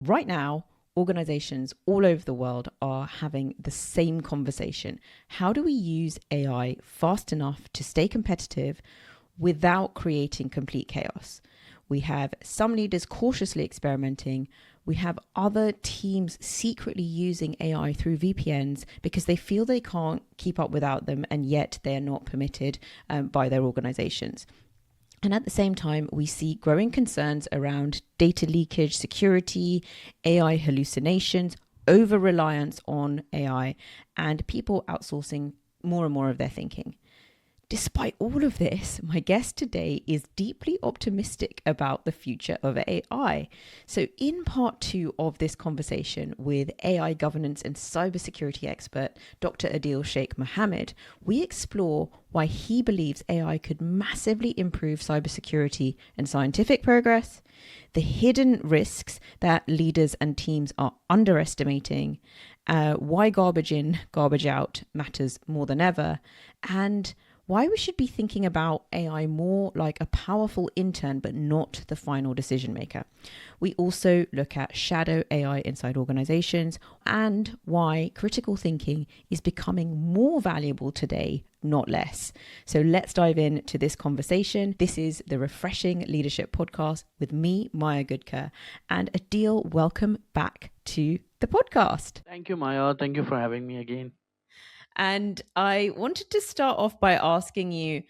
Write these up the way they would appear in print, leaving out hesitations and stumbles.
Right now, organizations all over the world are having the same conversation. How do we use AI fast enough to stay competitive without creating complete chaos? We have some leaders cautiously experimenting. We have other teams secretly using AI through VPNs because they feel they can't keep up without them, and yet they're not permitted by their organizations. And at the same time, we see growing concerns around data leakage, security, AI hallucinations, over reliance on AI, and people outsourcing more and more of their thinking. Despite all of this, my guest today is deeply optimistic about the future of AI. So, in part two of this conversation with AI governance and cybersecurity expert Dr. Adeel Shaikh Muhammad, we explore why he believes AI could massively improve cybersecurity and scientific progress, the hidden risks that leaders and teams are underestimating, why garbage in, garbage out matters more than ever, and why we should be thinking about AI more like a powerful intern, but not the final decision maker. We also look at shadow AI inside organizations and why critical thinking is becoming more valuable today, not less. So let's dive into this conversation. This is the Refreshing Leadership Podcast with me, Maya Goodker, and Adeel. Welcome back to the podcast. Thank you, Maya. Thank you for having me again. And I wanted to start off by asking you,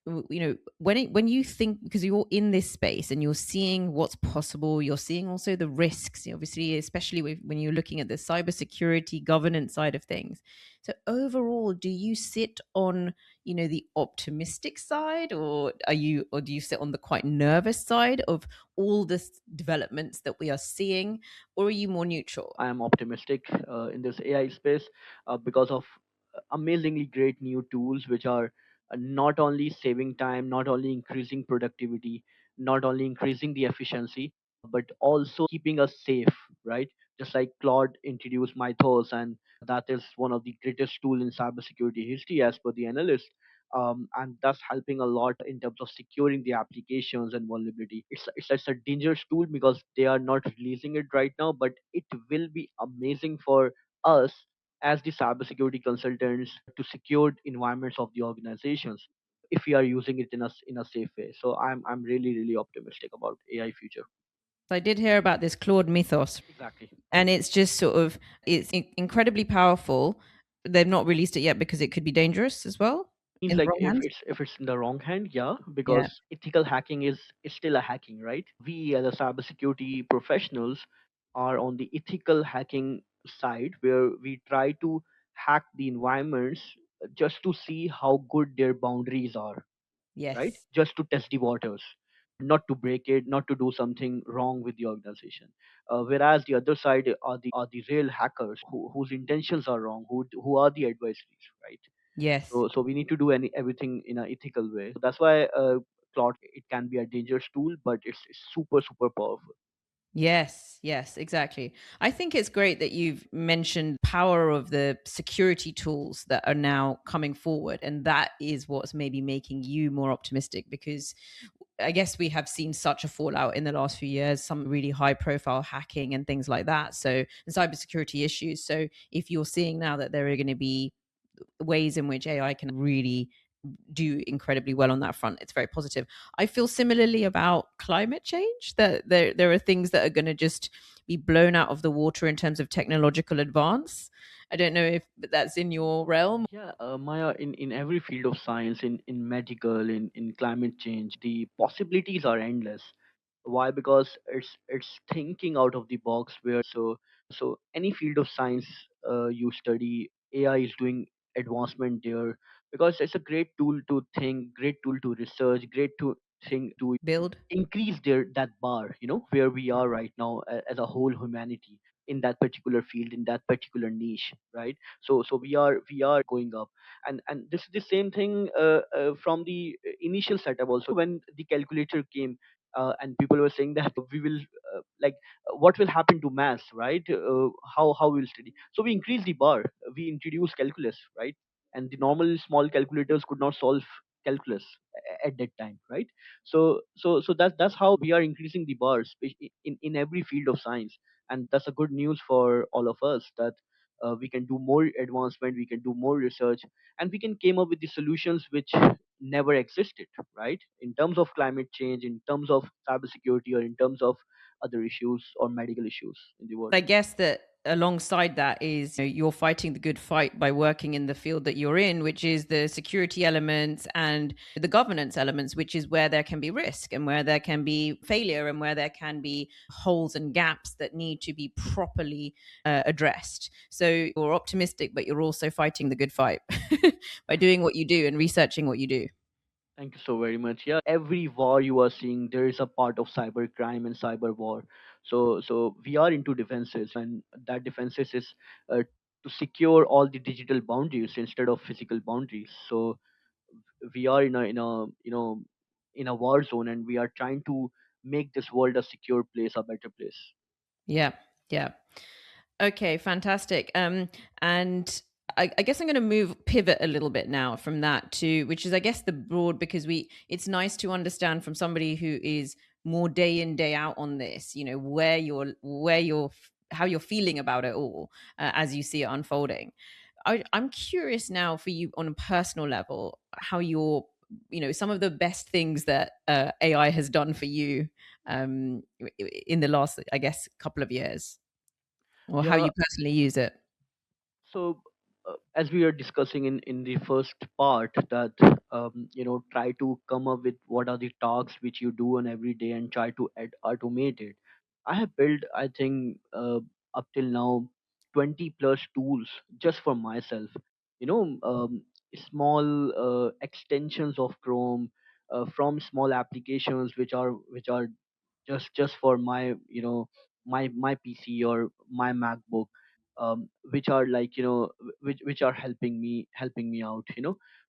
when you think, because you're in this space and you're seeing what's possible, you're seeing also the risks, obviously, especially when you're looking at the cybersecurity governance side of things. So overall, do you sit on, the optimistic side, or do you sit on the quite nervous side of all this developments that we are seeing, or are you more neutral? I am optimistic in this AI space because of amazingly great new tools, which are not only saving time, not only increasing productivity, not only increasing the efficiency, but also keeping us safe, right? Just like Claude introduced Mythos, and that is one of the greatest tool in cybersecurity history, as per the analyst. And that's helping a lot in terms of securing the applications and vulnerability. It's a dangerous tool because they are not releasing it right now, but it will be amazing for us as the cybersecurity consultants to secure environments of the organizations if we are using it in a safe way. So I'm really optimistic about AI future. So I did hear about this Claude Mythos, Exactly. and it's just sort of incredibly powerful. They've not released it yet because it could be dangerous as well Means in the like wrong hands. if it's in the wrong hand, yeah, Yeah. because ethical hacking is still a hacking, right? We as a cybersecurity professionals are on the ethical hacking side where we try to hack the environments just to see how good their boundaries are, right? Yes. Just to test the waters, not to break it, not to do something wrong with the organization. Whereas the other side are the real hackers whose intentions are wrong, who are the adversaries, right? Yes. So we need to do everything in an ethical way. So that's why Claude, it can be a dangerous tool, but it's super powerful. Yes, yes, exactly. I think it's great that you've mentioned power of the security tools that are now coming forward, and that is what's maybe making you more optimistic, because I guess we have seen such a fallout in the last few years, some really high profile hacking and things like that. So, and cybersecurity issues. So, if you're seeing now that there are going to be ways in which AI can really do incredibly well on that front, it's very positive. I feel similarly about climate change, that there are things that are going to just be blown out of the water in terms of technological advance. I don't know if that's in your realm. Yeah, Maya, in every field of science, in medical, in climate change, the possibilities are endless. Why? Because it's thinking out of the box. Where so any field of science you study, AI is doing advancement there because it's a great tool to think, great tool to research, great to thing to Build. increase their that bar, where we are right now as a whole humanity in that particular field, in that particular niche, right? So we are going up, and this is the same thing from the initial setup also when the calculator came. And people were saying that we will what will happen to maths, right? How we'll study, so we increase the bar. We introduce calculus, right? And the normal small calculators could not solve calculus at that time, right? So that's how we are increasing the bars in every field of science. and that's a good news for all of us, that we can do more advancement, we can do more research, and we can came up with the solutions which never existed, right? In terms of climate change, in terms of cybersecurity, or in terms of other issues or medical issues in the world. I guess that alongside that is, you're fighting the good fight by working in the field that you're in, which is the security elements and the governance elements, which is where there can be risk and where there can be failure and where there can be holes and gaps that need to be properly addressed. So you're optimistic, but you're also fighting the good fight by doing what you do and researching what you do. Thank you so very much. Yeah, every war you are seeing, there is a part of cyber crime and cyber war. So we are into defenses, and that defenses is to secure all the digital boundaries instead of physical boundaries. So we are in a war zone, and we are trying to make this world a secure place, a better place. Yeah. Yeah. Okay, fantastic. And I guess I'm going to pivot a little bit now from that to, which is, I guess, the broad, because it's nice to understand from somebody who is more day in, day out on this, how you're feeling about it all as you see it unfolding. I'm curious now for you on a personal level, how some of the best things that AI has done for you in the last, I guess, couple of years, or how Yeah. you personally use it. So, as we are discussing in the first part, that try to come up with what are the tasks which you do on every day and try to automate it. I have built, I think, up till now, 20 plus tools just for myself. You know, small extensions of Chrome, from small applications which are just for my my PC or my MacBook, which are like which are helping me out.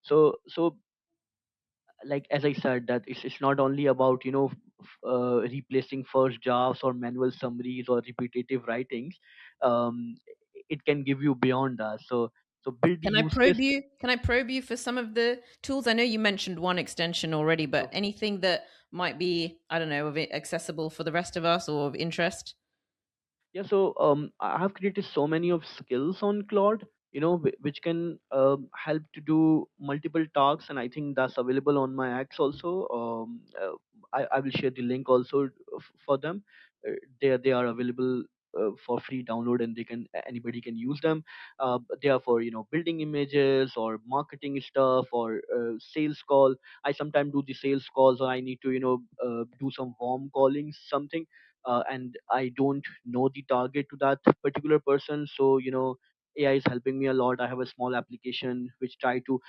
So like as I said, that it's not only about replacing first drafts or manual summaries or repetitive writings. um, it can give you beyond that. So build the use case. Can I probe you for some of the tools? I know you mentioned one extension already, but Okay. anything that might be, I don't know, accessible for the rest of us or of interest? Yeah, so I have created so many of skills on Claude, which can help to do multiple tasks, and I think that's available on my X also. I will share the link also for them. They are available for free download, and anybody can use them. They are for building images or marketing stuff or sales call. I sometimes do the sales calls, or I need to do some warm calling something, and I don't know the target to that particular person. So AI is helping me a lot. I have a small application which try to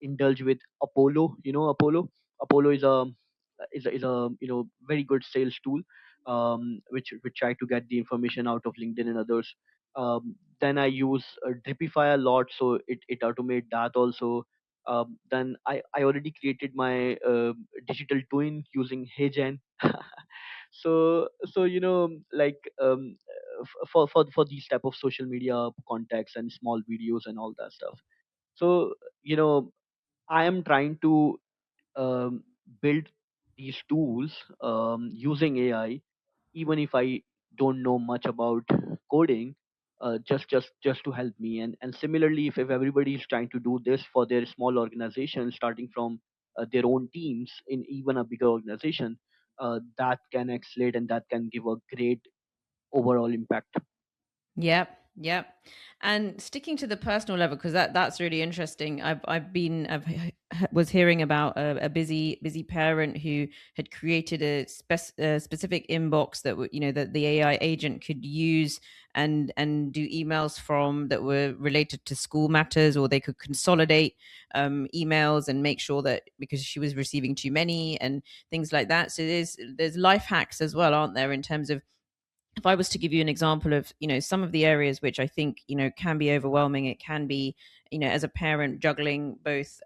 indulge with Apollo. Apollo is a very good sales tool, which try to get the information out of LinkedIn and others. Then I use Dripify a lot, so it automate that also. Then I already created my digital twin using HeyGen. So like for these type of social media contacts and small videos and all that stuff. So you know I am trying to um, build these tools using AI, even if I don't know much about coding, just to help me. And similarly, if everybody is trying to do this for their small organization, starting from their own teams in even a bigger organization, that can accelerate and that can give a great overall impact. Yep, yep. And sticking to the personal level, because that's really interesting. Was hearing about a busy parent who had created a specific inbox that that the AI agent could use and do emails from that were related to school matters, or they could consolidate emails and make sure that, because she was receiving too many and things like that. So there's life hacks as well, aren't there, in terms of, if I was to give you an example of, some of the areas which I think, can be overwhelming. It can be, as a parent, juggling both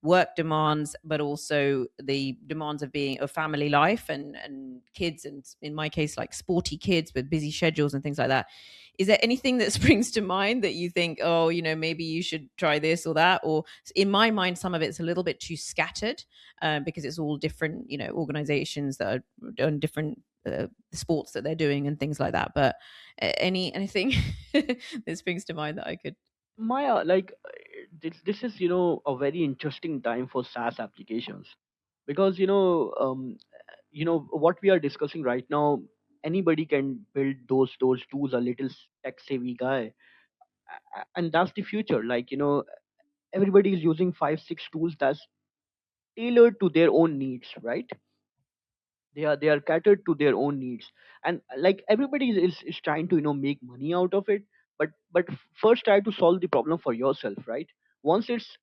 work demands, but also the demands of being a family life and kids, and in my case, like sporty kids with busy schedules and things like that. Is there anything that springs to mind that you think, oh, maybe you should try this or that? Or in my mind, some of it's a little bit too scattered because it's all different, organizations that are on different the sports that they're doing and things like that. But anything that springs to mind that I could. Maya, this is a very interesting time for SaaS applications, because what we are discussing right now, anybody can build those tools, a little tech savvy guy. And that's the future. Everybody is using 5 6 tools that's tailored to their own needs, right? They are catered to their own needs. And everybody is trying to make money out of it. But first try to solve the problem for yourself, right? Once it's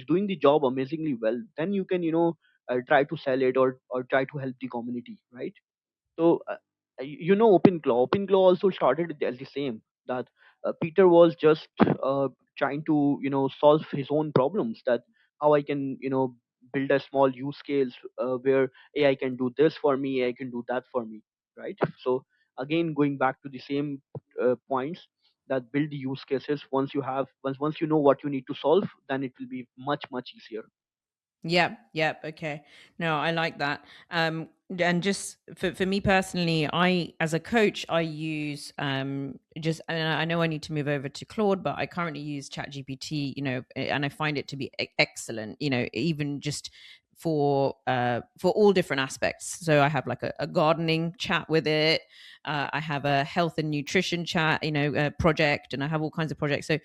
doing the job amazingly well, then you can try to sell it, or try to help the community, right? So OpenClaw also started as the same, that Peter was just trying to solve his own problems, that how I can build a small use case where AI can do this for me, AI can do that for me, right? So again, going back to the same points, that build the use cases. Once you know what you need to solve, then it will be much easier. Yep, yep. Okay. No, I like that. And just for me personally, I as a coach, I use just and I know I need to move over to Claude, but I currently use ChatGPT, and I find it to be excellent, even just for all different aspects. So I have like a gardening chat with it. I have a health and nutrition chat, project, and I have all kinds of projects. So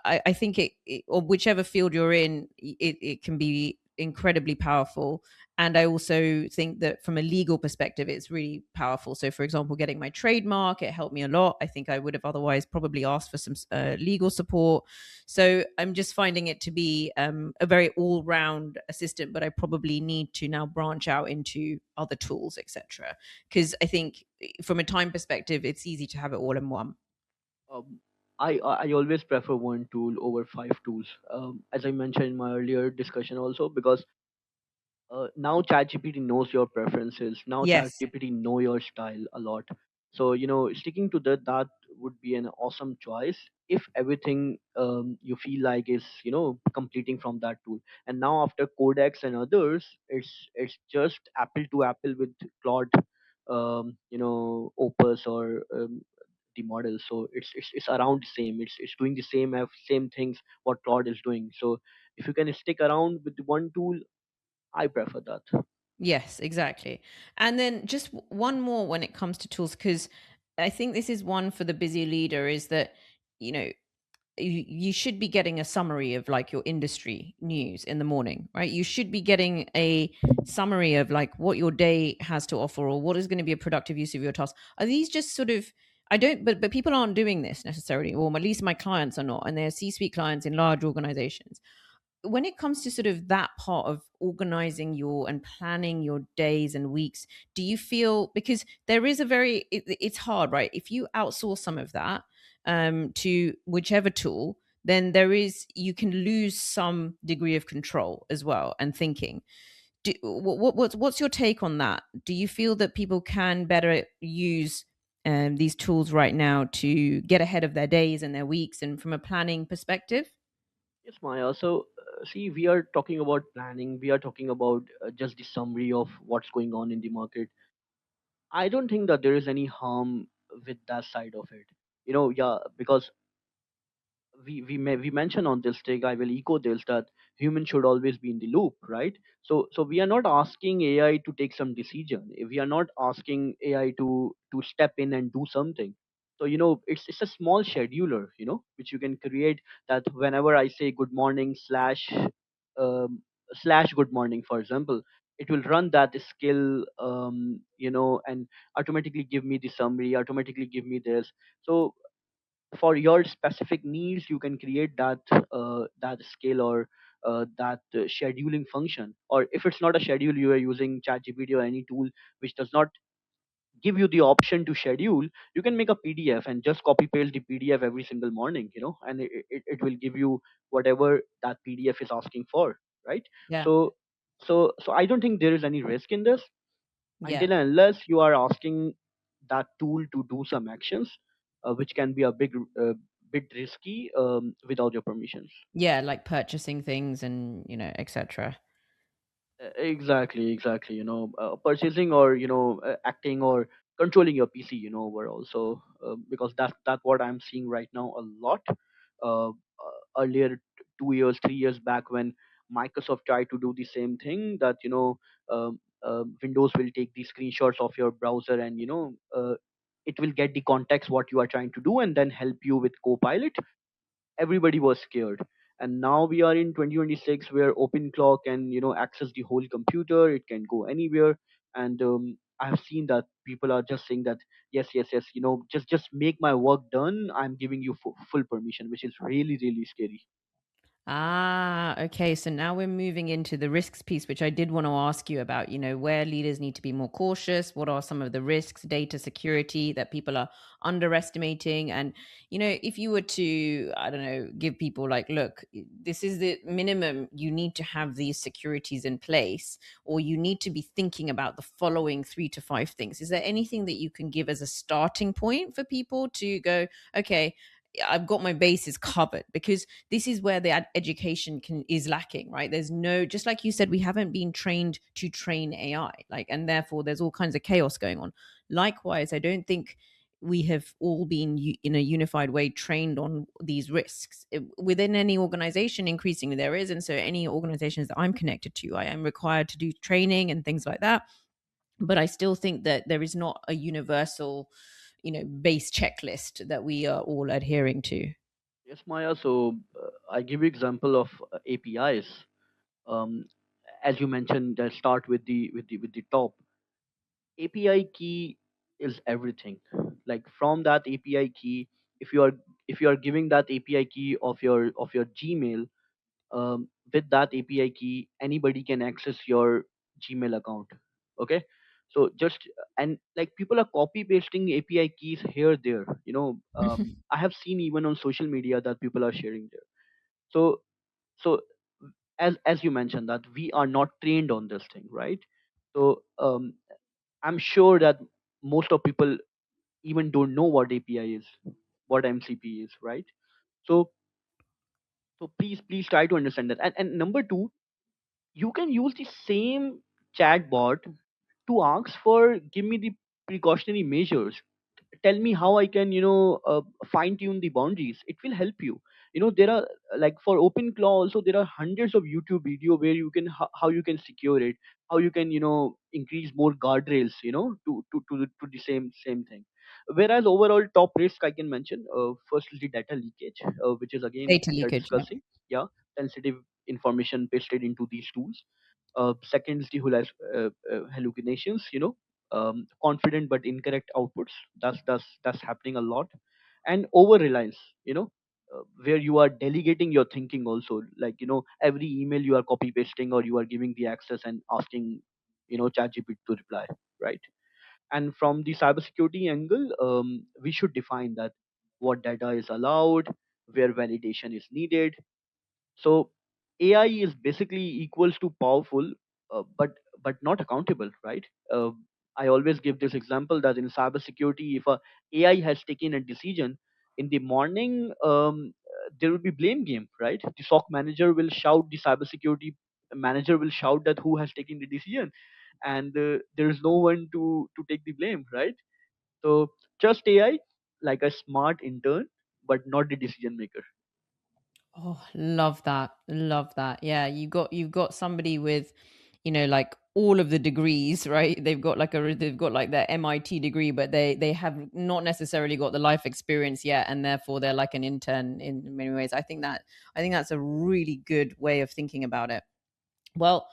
I think or whichever field you're in, it can be incredibly powerful. And I also think that from a legal perspective, it's really powerful. So, for example, getting my trademark, it helped me a lot. I think I would have otherwise probably asked for some legal support. So, I'm just finding it to be a very all round assistant, but I probably need to now branch out into other tools, etc. Because I think from a time perspective, it's easy to have it all in one. um, I always prefer one tool over 5 tools, as I mentioned in my earlier discussion also, because now ChatGPT knows your preferences. Now Yes. ChatGPT know your style a lot. So sticking to that would be an awesome choice, if everything you feel like is completing from that tool. And now after Codex and others, it's just apple to apple with Claude, Opus, or the model. So it's around the same. It's doing the same things what Claude is doing. So if you can stick around with the one tool, I prefer that. Yes, exactly. And then just one more when it comes to tools, because I think this is one for the busy leader is that, you know, you should be getting a summary of like your industry news in the morning, right? You should be getting a summary of like what your day has to offer or what is going to be a productive use of your task. Are these just sort of, I don't, but people aren't doing this necessarily, or at least my clients are not, and they're C-suite clients in large organizations. When it comes to sort of that part of organizing your and planning your days and weeks, do you feel, because there is a very it's hard, right? If you outsource some of that to whichever tool, then there is, you can lose some degree of control as well and thinking. What's your take on that? Do you feel that people can better use these tools right now to get ahead of their days and their weeks and from a planning perspective? Yes, Maya. So, see, we are talking about planning. We are talking about just the summary of what's going on in the market. I don't think that there is any harm with that side of it. Yeah, because we mentioned on this take, I will echo this, that humans should always be in the loop, right? So we are not asking AI to take some decision. We are not asking AI to step in and do something. So it's a small scheduler, which you can create, that whenever I say good morning um, slash good morning, for example, it will run that skill, and automatically give me the summary, automatically give me this. So for your specific needs, you can create that skill, or that scheduling function. Or if it's not a schedule, you are using ChatGPT or any tool which does not give you the option to schedule, you can make a PDF and just copy paste the PDF every single morning, and it will give you whatever that PDF is asking for, right? Yeah. So so so I don't think there is any risk in this, Yeah. until and unless you are asking that tool to do some actions, which can be a bit risky, without your permissions. Yeah, like purchasing things and, etc. Exactly. Purchasing or acting or controlling your PC, overall. So because that's what I'm seeing right now a lot. Earlier, 2 years, 3 years back, when Microsoft tried to do the same thing, that Windows will take the screenshots of your browser, and it will get the context what you are trying to do and then help you with Copilot. Everybody was scared. And now we are in 2026, where open clock can access the whole computer. It can go anywhere. And I have seen that people are just saying that, yes, just make my work done. I'm giving you full permission, which is really really scary. Ah, okay. So now we're moving into the risks piece, which I did want to ask you about, where leaders need to be more cautious. What are some of the risks, data security that people are underestimating? And, if you were to, I don't know, give people like, look, this is the minimum, you need to have these securities in place, or you need to be thinking about the following 3 to 5 things. Is there anything that you can give as a starting point for people to go, okay, I've got my bases covered? Because this is where the education is lacking, right? There's no, just like you said, we haven't been trained to train AI, like, and therefore there's all kinds of chaos going on. Likewise, I don't think we have all been in a unified way trained on these risks. Within any organization, increasingly there is, and so any organizations that I'm connected to, I am required to do training and things like that. But I still think that there is not a universal, base checklist that we are all adhering to. Yes, Maya. So I give you example of APIs. um, as you mentioned, start with the top. API key is everything. Like, from that API key, if you are giving that API key of your Gmail, with that API key, anybody can access your Gmail account. Okay, so just, and like, people are copy pasting API keys here there. I have seen even on social media that people are sharing there. So so as you mentioned, that we are not trained on this thing, right? So I'm sure that most of people even don't know what API is, what MCP is, right? So please try to understand that. And number two, you can use the same chatbot to ask for, give me the precautionary measures, tell me how I can fine tune the boundaries. It will help you. There are, like, for open claw also, there are hundreds of YouTube video where you can, how you can secure it, how you can increase more guardrails, to the same thing. Whereas overall top risk I can mention, first is the data leakage, which is again Data we are leakage, yeah. discussing. Yeah, sensitive information pasted into these tools. Second is the hallucinations, confident but incorrect outputs. That's happening a lot. And over reliance, where you are delegating your thinking also. Like, every email you are copy pasting, or you are giving the access and asking ChatGPT to reply, right? And from the cybersecurity angle, we should define that what data is allowed, where validation is needed. So AI is basically equals to powerful, but not accountable, right? I always give this example that in cybersecurity, if a AI has taken a decision in the morning, there will be blame game, right? The SOC manager will shout, the cybersecurity manager will shout that who has taken the decision, and there is no one to take the blame, right? So just AI like a smart intern, but not the decision maker. Oh, love that. Love that. Yeah, you've got somebody with, like all of the degrees, right? They've got like their MIT degree, but they have not necessarily got the life experience yet, and therefore they're like an intern in many ways. I think that's a really good way of thinking about it. Well,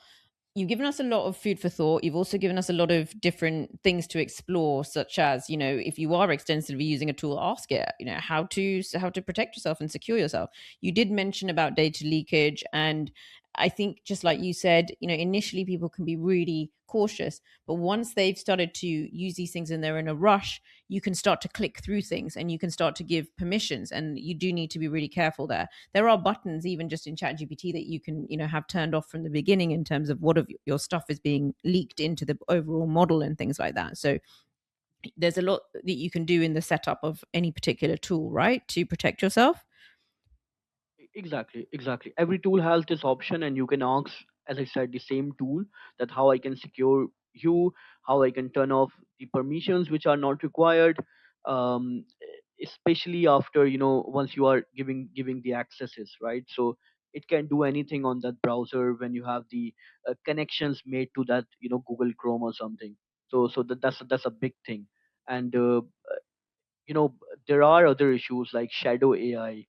you've given us a lot of food for thought. You've also given us a lot of different things to explore, such as, if you are extensively using a tool, ask it, how to protect yourself and secure yourself. You did mention about data leakage, and I think, just like you said, initially people can be really cautious, but once they've started to use these things and they're in a rush, you can start to click through things and you can start to give permissions, and you do need to be really careful there. There are buttons even just in ChatGPT that you can, have turned off from the beginning in terms of what of your stuff is being leaked into the overall model and things like that. So there's a lot that you can do in the setup of any particular tool, right, to protect yourself. Exactly. Every tool has this option, and you can ask. as I said, the same tool, that how I can secure you, how I can turn off the permissions which are not required, um, especially after, once you are giving the accesses, right? So it can do anything on that browser when you have the connections made to that, Google Chrome or something. So that's a big thing. And you know there are other issues like shadow AI,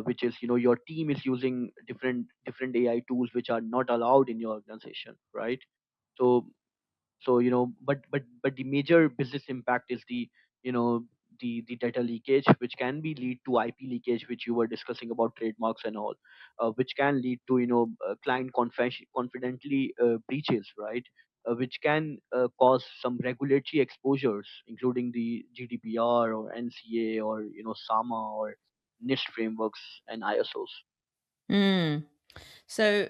which is, your team is using different AI tools which are not allowed in your organization, right? So so but the major business impact is you know the data leakage, which can be lead to IP leakage, which you were discussing about trademarks and all, which can lead to, client confidently breaches, right? Which can cause some regulatory exposures, including the GDPR or NCA or, SAMA or NIST frameworks and ISOs. Mm. So,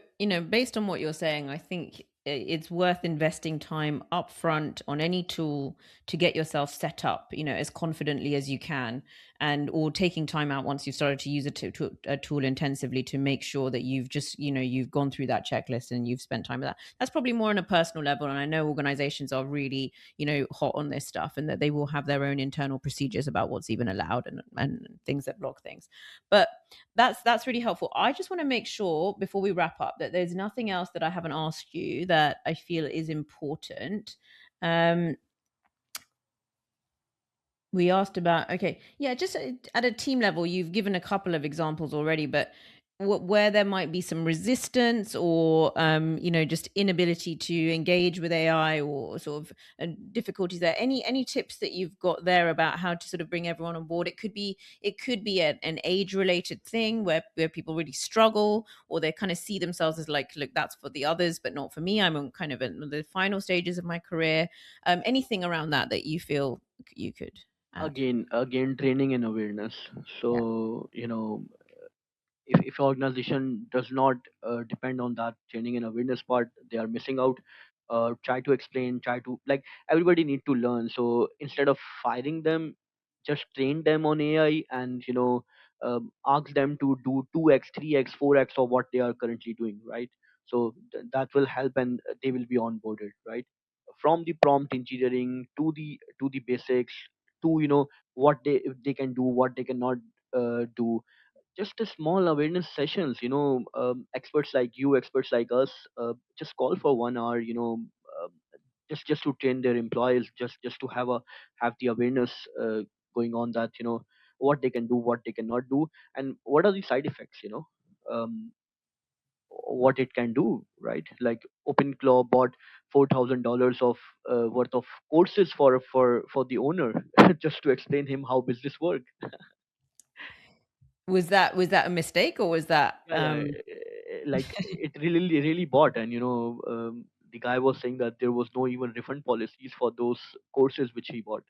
based on what you're saying, I think it's worth investing time upfront on any tool to get yourself set up, as confidently as you can, and or taking time out once you've started to use a tool intensively to make sure that you've just, you've gone through that checklist and you've spent time with that. That's probably more on a personal level. And I know organizations are really, hot on this stuff, and that they will have their own internal procedures about what's even allowed, and things that block things. But that's really helpful. I just want to make sure before we wrap up that there's nothing else that I haven't asked you that I feel is important. Um, we asked about, okay, yeah, just at a team level, you've given a couple of examples already, but where there might be some resistance, or just inability to engage with AI, or sort of difficulties there. Any tips that you've got there about how to sort of bring everyone on board? It could be an age related thing where people really struggle, or they kind of see themselves as like, look, that's for the others but not for me. I'm on kind of in the final stages of my career. Anything around that you feel you could add? Again, training and awareness. Yeah. So, if organization does not depend on that training and awareness part, they are missing out. Try to explain, try to, like, everybody need to learn. So instead of firing them, just train them on AI, and, ask them to do 2x, 3x, 4x of what they are currently doing, right? So that will help, and they will be onboarded, right? From the prompt engineering to the basics, to, what they can do, what they cannot do. Just a small awareness sessions, experts like you, experts like us, just call for 1 hour, um, just to train their employees, just to have the awareness going on, that, what they can do, what they cannot do, and what are the side effects, um, what it can do, right? Like OpenClaw bought $4,000 of worth of courses for the owner, just to explain him how business work. Was that a mistake, or was that Yeah, like it really bought, and, the guy was saying that there was no even refund policies for those courses which he bought.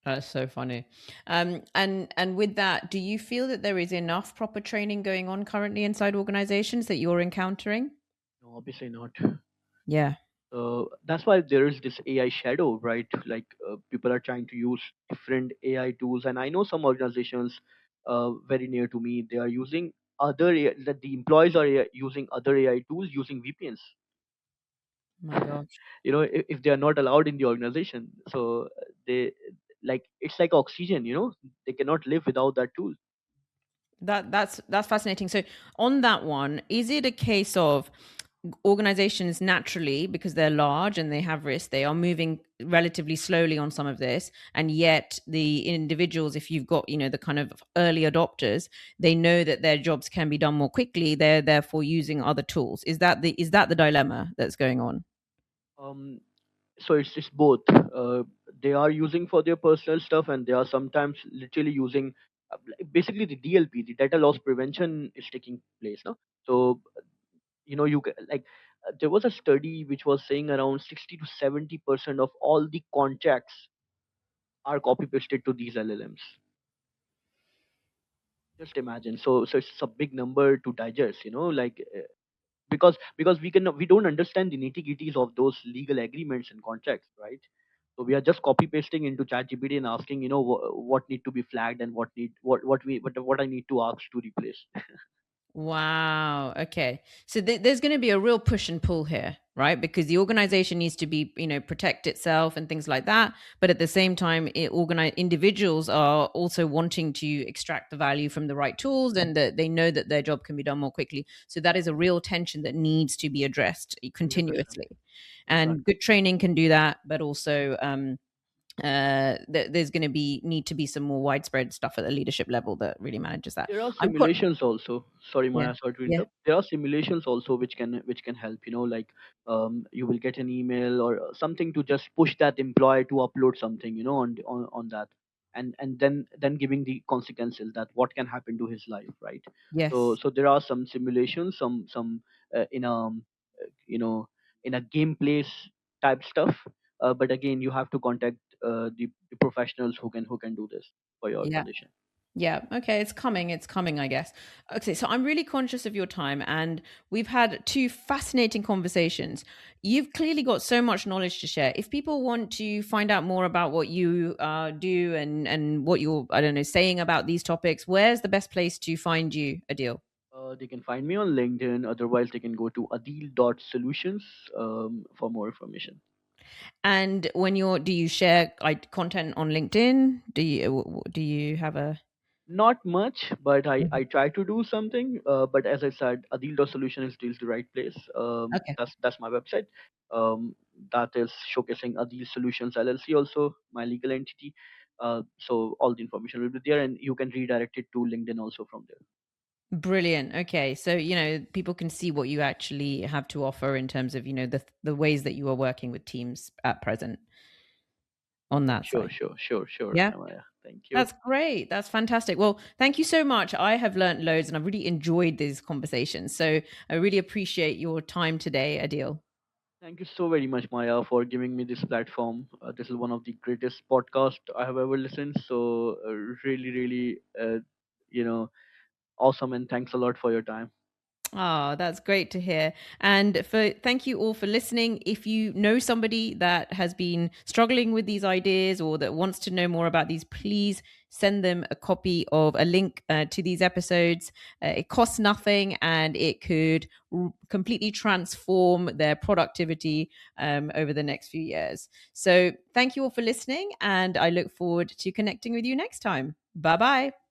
that's so funny. And with that, do you feel that there is enough proper training going on currently inside organizations that you're encountering? No, obviously not. Yeah. That's why there is this AI shadow, right? Like, people are trying to use different AI tools, and I know some organizations very near to me, they are using other AI, that the employees are using other AI tools using VPNs. My gosh. If they are not allowed in the organization, so they, like, it's like oxygen, they cannot live without that tool. That's fascinating. So on that one, is it a case of organizations naturally, because they're large and they have risk, they are moving relatively slowly on some of this, and yet the individuals, if you've got, the kind of early adopters, they know that their jobs can be done more quickly, they're therefore using other tools. Is that the dilemma that's going on? um so it's both. They are using for their personal stuff, and they are sometimes literally using, like, basically the DLP, the data loss prevention, is taking place now. So, like, there was a study which was saying around 60 to 70% of all the contracts are copy pasted to these LLMs. Just imagine. So it's a big number to digest, like, because we don't understand the nitty gritties of those legal agreements and contracts, right? So we are just copy pasting into ChatGPT and asking, what need to be flagged, and what I need to ask to replace. Wow. Okay. So there's going to be a real push and pull here, right? Because the organization needs to be, protect itself and things like that. But at the same time, individuals are also wanting to extract the value from the right tools, and that they know that their job can be done more quickly. So that is a real tension that needs to be addressed 100%. continuously. And Exactly. good training can do that, but also there's going to be need to be some more widespread stuff at the leadership level that really manages that. There are I'm quite simulations also. Sorry, Yeah. Maya, sorry to Yeah. interrupt. There are simulations also which can help. Like you will get an email or something to just push that employee to upload something. On that, and then giving the consequences that what can happen to his life, right? So Yes. so there are some simulations, some in a you know in a gameplay type stuff. But again, you have to contact the professionals who can do this for your Yeah. organization. Yeah. Okay. It's coming. It's coming, I guess. Okay. So I'm really conscious of your time, and we've had two fascinating conversations. You've clearly got so much knowledge to share. If people want to find out more about what you do, and what you're, I don't know, saying about these topics, where's the best place to find you, Adil? They can find me on LinkedIn. Otherwise, they can go to adil.solutions for more information. And do you share like content on LinkedIn? Do you have a? Not much, but I Mhm. try to do something. But as I said, adil.solution is still the right place. Okay. That's my website. That is showcasing Adil Solutions LLC, also my legal entity. So all the information will be there, and you can redirect it to LinkedIn also from there. Brilliant. Okay. So, people can see what you actually have to offer in terms of, the ways that you are working with teams at present on that Sure, side. sure, sure, sure, Yeah. Amaya. Thank you. That's great. That's fantastic. Well, thank you so much. I have learned loads and I've really enjoyed these conversations. So I really appreciate your time today, Adil. Thank you so very much, Maya, for giving me this platform. This is one of the greatest podcasts I have ever listened. So, really, really, you know, awesome. And thanks a lot for your time. Oh, that's great to hear. And thank you all for listening. If you know somebody that has been struggling with these ideas or that wants to know more about these, please send them a copy of a link to these episodes. It costs nothing, and it could completely transform their productivity over the next few years. So thank you all for listening, and I look forward to connecting with you next time. Bye bye.